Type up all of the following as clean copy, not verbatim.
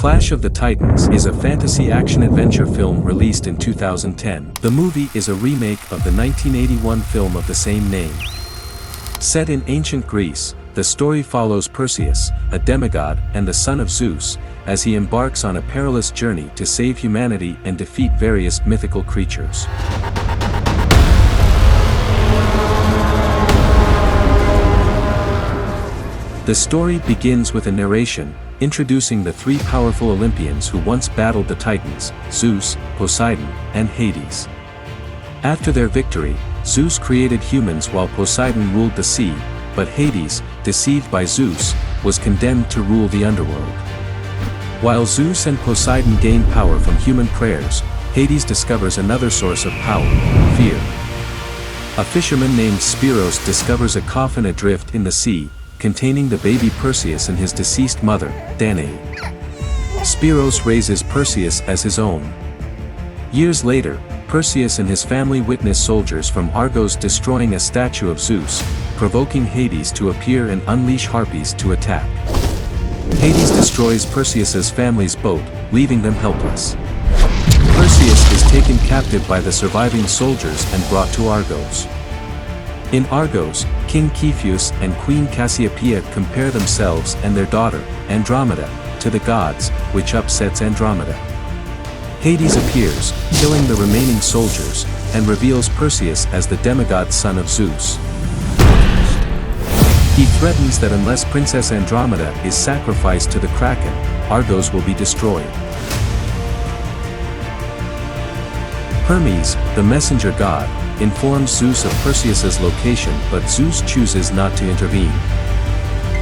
Clash of the Titans is a fantasy action-adventure film released in 2010. The movie is a remake of the 1981 film of the same name. Set in ancient Greece, the story follows Perseus, a demigod and the son of Zeus, as he embarks on a perilous journey to save humanity and defeat various mythical creatures. The story begins with a narration, introducing the three powerful Olympians who once battled the Titans, Zeus, Poseidon, and Hades. After their victory, Zeus created humans while Poseidon ruled the sea, but Hades, deceived by Zeus, was condemned to rule the underworld. While Zeus and Poseidon gain power from human prayers, Hades discovers another source of power, fear. A fisherman named Spiros discovers a coffin adrift in the sea, containing the baby Perseus and his deceased mother, Danae. Spiros raises Perseus as his own. Years later, Perseus and his family witness soldiers from Argos destroying a statue of Zeus, provoking Hades to appear and unleash harpies to attack. Hades destroys Perseus's family's boat, leaving them helpless. Perseus is taken captive by the surviving soldiers and brought to Argos. In Argos, King Cepheus and Queen Cassiopeia compare themselves and their daughter, Andromeda, to the gods, which upsets Andromeda. Hades appears, killing the remaining soldiers, and reveals Perseus as the demigod son of Zeus. He threatens that unless Princess Andromeda is sacrificed to the Kraken, Argos will be destroyed. Hermes, the messenger god, informs Zeus of Perseus's location, but Zeus chooses not to intervene.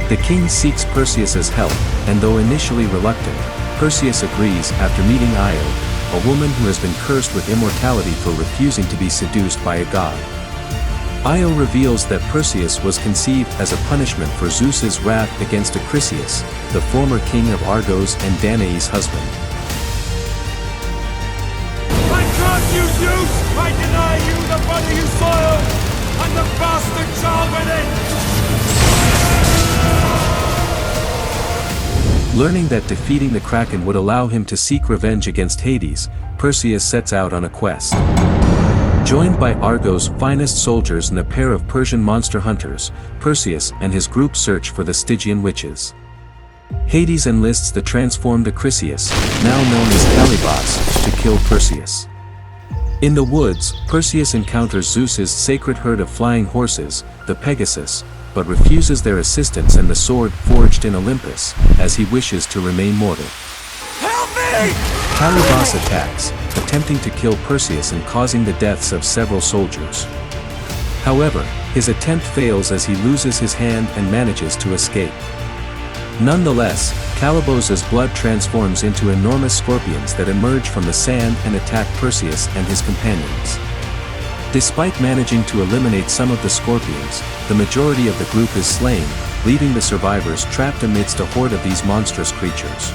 The king seeks Perseus's help, and though initially reluctant, Perseus agrees after meeting Io, a woman who has been cursed with immortality for refusing to be seduced by a god. Io reveals that Perseus was conceived as a punishment for Zeus's wrath against Acrisius, the former king of Argos and Danae's husband. I curse you, Zeus! I deny you the body you soiled, and the bastard child within! Learning that defeating the Kraken would allow him to seek revenge against Hades, Perseus sets out on a quest. Joined by Argos' finest soldiers and a pair of Persian monster hunters, Perseus and his group search for the Stygian witches. Hades enlists the transformed Acrisius, now known as Calibos, to kill Perseus. In the woods, Perseus encounters Zeus's sacred herd of flying horses, the Pegasus, but refuses their assistance and the sword forged in Olympus, as he wishes to remain mortal. Help me! Calibos attacks, attempting to kill Perseus and causing the deaths of several soldiers. However, his attempt fails as he loses his hand and manages to escape. Nonetheless, Calibos's blood transforms into enormous scorpions that emerge from the sand and attack Perseus and his companions. Despite managing to eliminate some of the scorpions, the majority of the group is slain, leaving the survivors trapped amidst a horde of these monstrous creatures.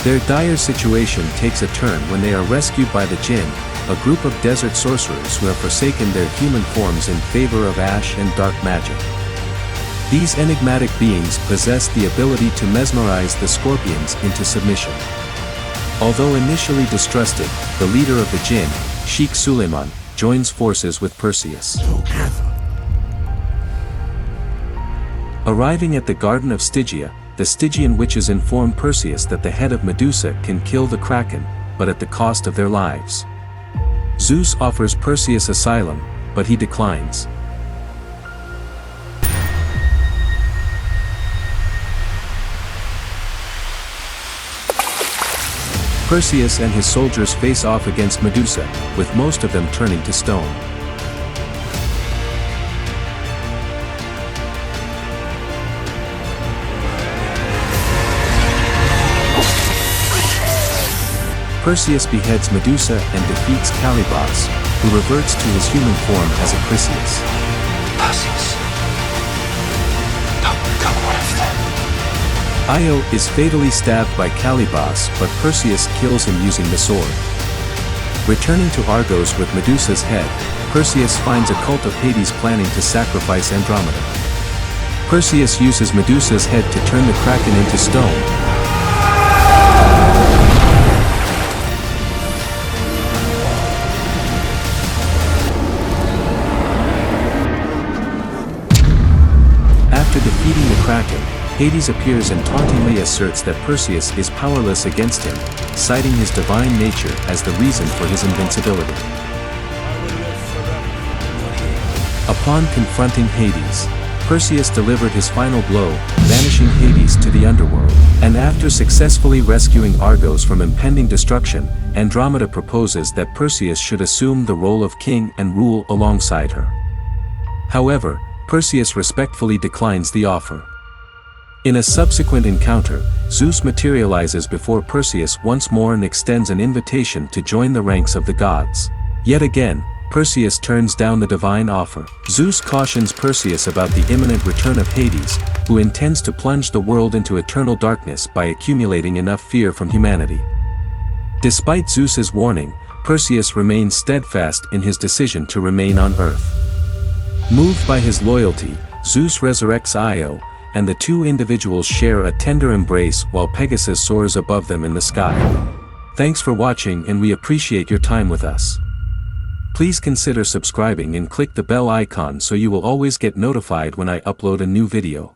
Their dire situation takes a turn when they are rescued by the Jinn, a group of desert sorcerers who have forsaken their human forms in favor of ash and dark magic. These enigmatic beings possess the ability to mesmerize the scorpions into submission. Although initially distrusted, the leader of the Jinn, Sheikh Suleiman, joins forces with Perseus. Arriving at the Garden of Stygia, the Stygian witches inform Perseus that the head of Medusa can kill the Kraken, but at the cost of their lives. Zeus offers Perseus asylum, but he declines. Perseus and his soldiers face off against Medusa, with most of them turning to stone. Perseus beheads Medusa and defeats Calibos, who reverts to his human form as Acrisius. Perseus, don't go after. Io is fatally stabbed by Calibos, but Perseus kills him using the sword. Returning to Argos with Medusa's head, Perseus finds a cult of Hades planning to sacrifice Andromeda. Perseus uses Medusa's head to turn the Kraken into stone. Hades appears and tauntingly asserts that Perseus is powerless against him, citing his divine nature as the reason for his invincibility. Upon confronting Hades, Perseus delivered his final blow, banishing Hades to the underworld. And after successfully rescuing Argos from impending destruction, Andromeda proposes that Perseus should assume the role of king and rule alongside her. However, Perseus respectfully declines the offer. In a subsequent encounter, Zeus materializes before Perseus once more and extends an invitation to join the ranks of the gods. Yet again, Perseus turns down the divine offer. Zeus cautions Perseus about the imminent return of Hades, who intends to plunge the world into eternal darkness by accumulating enough fear from humanity. Despite Zeus's warning, Perseus remains steadfast in his decision to remain on Earth. Moved by his loyalty, Zeus resurrects Io, and the two individuals share a tender embrace while Pegasus soars above them in the sky. Thanks for watching, and we appreciate your time with us. Please consider subscribing and click the bell icon so you will always get notified when I upload a new video.